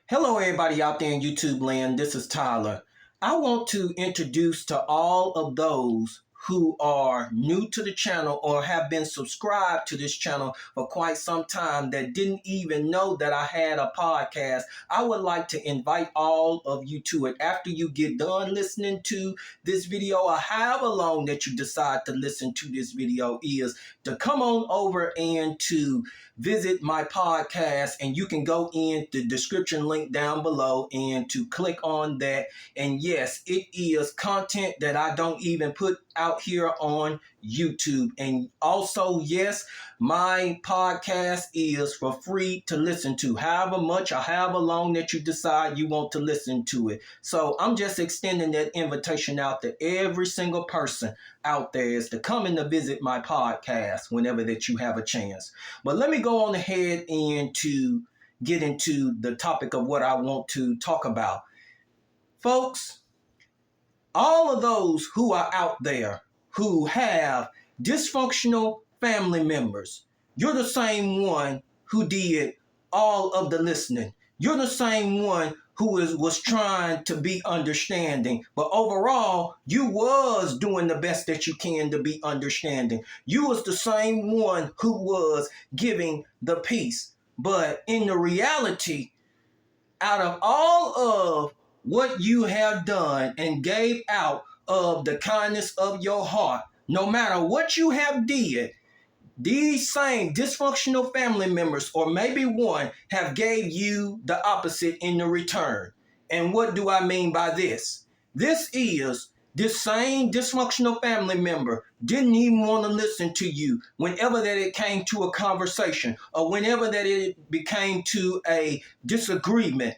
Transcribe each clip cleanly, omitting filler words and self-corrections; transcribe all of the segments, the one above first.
Hello, everybody out there in YouTube land. This is Tyler. I want to introduce to all of those who are new to the channel or have been subscribed to this channel for quite some time that didn't even know that I had a podcast. I would like to invite all of you to it. After you get done listening to this video or however long that you decide to listen to this video is, to come on over and to visit my podcast, and you can go in the description link down below and to click on that. And yes, it is content that I don't even put out here on YouTube. And also, yes, my podcast is for free to listen to, however much or however long that you decide you want to listen to it. So I'm just extending that invitation out to every single person out there is to come and to visit my podcast whenever that you have a chance. But let me go on ahead and to get into the topic of what I want to talk about. Folks, all of those who are out there who have dysfunctional family members, you're the same one who did all of the listening. You're the same one who was trying to be understanding, but overall, you was doing the best that you can to be understanding. You was the same one who was giving the peace. But in the reality, out of all of what you have done and gave out of the kindness of your heart, no matter what you have did, these same dysfunctional family members, or maybe one, have gave you the opposite in the return. And what do I mean by this? This same dysfunctional family member didn't even want to listen to you whenever that it came to a conversation or whenever that it became to a disagreement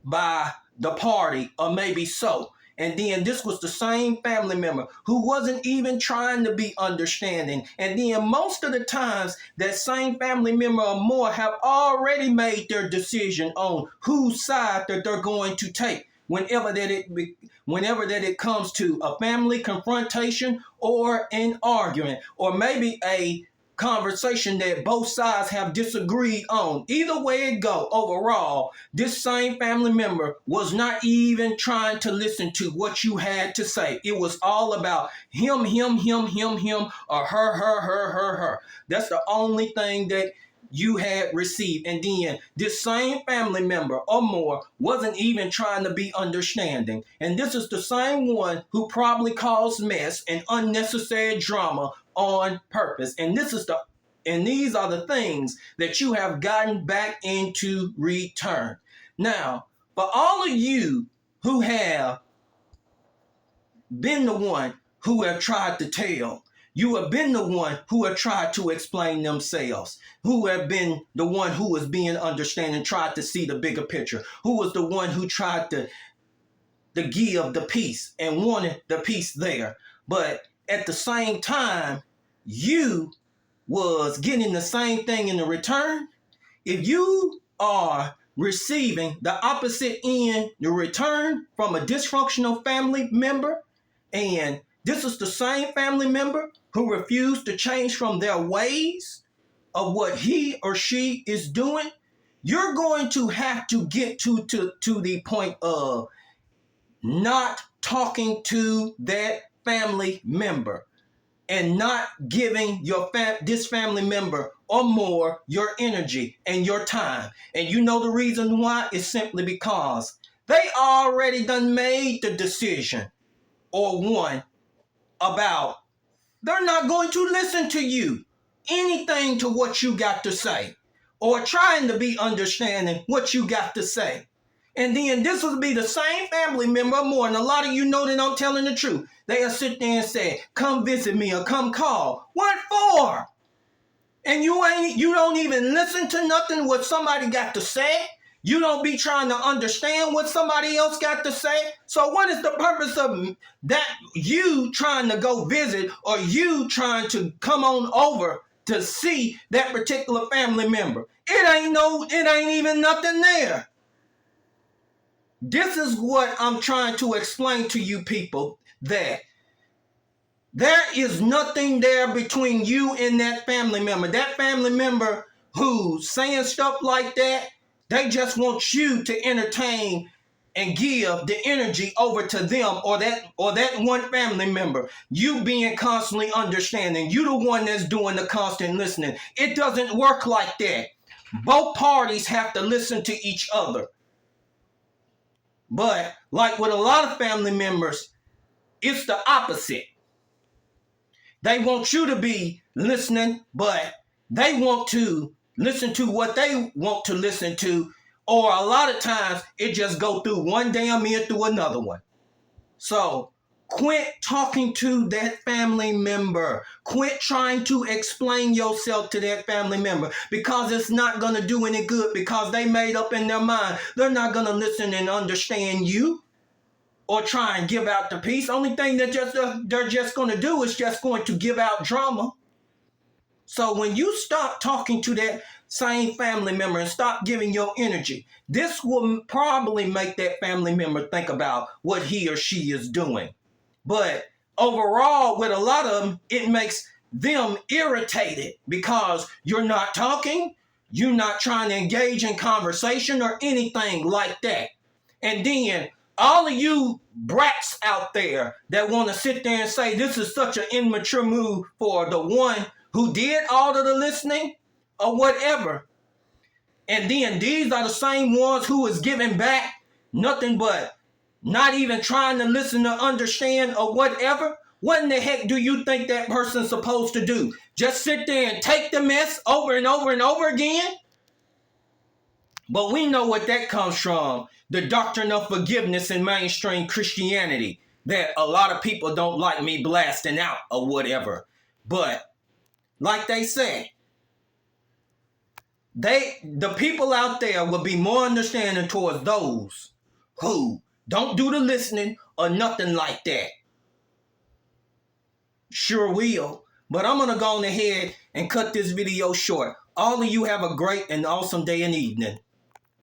by the party, or maybe so. And then this was the same family member who wasn't even trying to be understanding. And then most of the times, that same family member or more have already made their decision on whose side that they're going to take whenever that it comes to a family confrontation or an argument, or maybe a conversation that both sides have disagreed on. Either way it go, overall, this same family member was not even trying to listen to what you had to say. It was all about him, or her. That's the only thing that you had received. And then this same family member or more wasn't even trying to be understanding. And this is the same one who probably caused mess and unnecessary drama on purpose. And these are the things that you have gotten back into return. Now, for all of you who have been the one who have tried to tell, you have been the one who have tried to explain themselves, who have been the one who was being understanding, tried to see the bigger picture, who was the one who tried to give the peace and wanted the peace there. But at the same time, you was getting the same thing in the return. If you are receiving the opposite in the return from a dysfunctional family member, and this is the same family member who refused to change from their ways of what he or she is doing, you're going to have to get to the point of not talking to that family member and not giving this family member or more your energy and your time. And you know the reason why? It's simply because they already done made the decision or one about they're not going to listen to you, anything to what you got to say, or trying to be understanding what you got to say. And then this will be the same family member or more, and a lot of you know that I'm telling the truth. They'll sit there and say, come visit me or come call. What for? And you don't even listen to nothing what somebody got to say. You don't be trying to understand what somebody else got to say. So what is the purpose of that, you trying to go visit or you trying to come on over to see that particular family member? It ain't even nothing there. This is what I'm trying to explain to you people, that there is nothing there between you and that family member. That family member who's saying stuff like that, They just want you to entertain and give the energy over to them or that one family member. You being constantly understanding. You the one that's doing the constant listening. It doesn't work like that. Both parties have to listen to each other. But like with a lot of family members, it's the opposite. They want you to be listening, but they want to listen to what they want to listen to, or a lot of times it just go through one damn ear through another one. So quit talking to that family member. Quit trying to explain yourself to that family member, because it's not going to do any good, because they made up in their mind they're not going to listen and understand you or try and give out the peace. Only thing that they're just going to do is just going to give out drama. So when you stop talking to that same family member and stop giving your energy, this will probably make that family member think about what he or she is doing. But overall, with a lot of them, it makes them irritated because you're not talking, you're not trying to engage in conversation or anything like that. And then all of you brats out there that want to sit there and say this is such an immature move for the one who did all of the listening or whatever. And then these are the same ones who is giving back nothing but not even trying to listen to understand or whatever. What in the heck do you think that person's supposed to do? Just sit there and take the mess over and over and over again? But we know what that comes from. The doctrine of forgiveness in mainstream Christianity. That a lot of people don't like me blasting out or whatever. But like they say, the people out there will be more understanding towards those who don't do the listening or nothing like that. Sure will. But I'm going to go on ahead and cut this video short. All of you have a great and awesome day and evening.